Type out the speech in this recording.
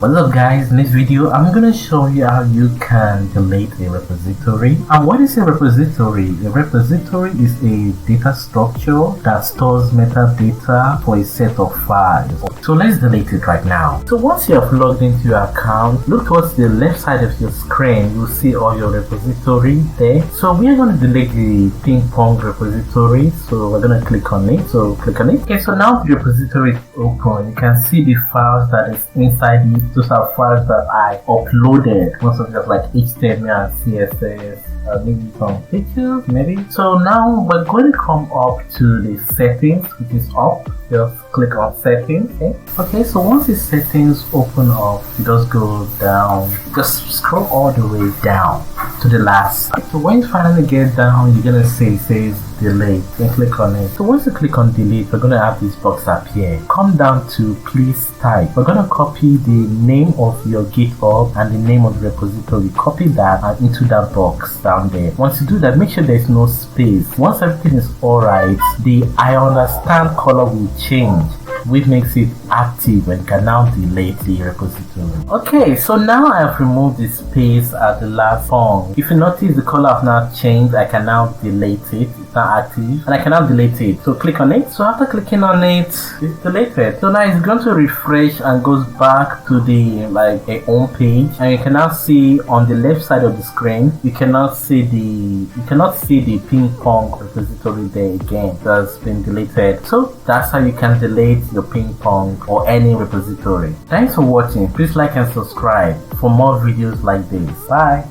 What's up guys, in this video I'm gonna show you how you can delete a repository. And what is a repository? A repository is a data structure that stores metadata for a set of files. So let's delete it right now. So once you have logged into your account, look towards the left side of your screen. You'll see all your repository there. So we are going to delete the ping pong repository. So we're going to click on it. So click on it. Okay, so now the repository is open. You can see the files that is inside it. Those are files that I uploaded. Most of them like HTML and CSS. Maybe some pictures, maybe. So now we're going to come up to the settings, which is up. Just click on settings. Okay, so once the settings open up, you just go down, just scroll all the way down to the last. So when you finally get down, you're gonna see it says delete. Then click on it. So once you click on delete, we're gonna have this box appear. Come down to please type. We're gonna copy the name of your GitHub and the name of the repository. Copy that and into that box down there. Once you do that, make sure there's no space. Once everything is alright, the I understand color will change, which makes it active and can now delete the repository. Okay, so now I have removed the space at the last song. If you notice, the color has now changed. I can now delete it. It's now active and I can now delete it. So click on it. So after clicking on it, it's deleted. So now it's going to refresh and goes back to the a home page, and you can now see on the left side of the screen, you cannot see the ping pong repository there again. That's been deleted. So that's how you can delete your ping pong or any repository. Thanks for watching. Please like and subscribe for more videos like this. Bye.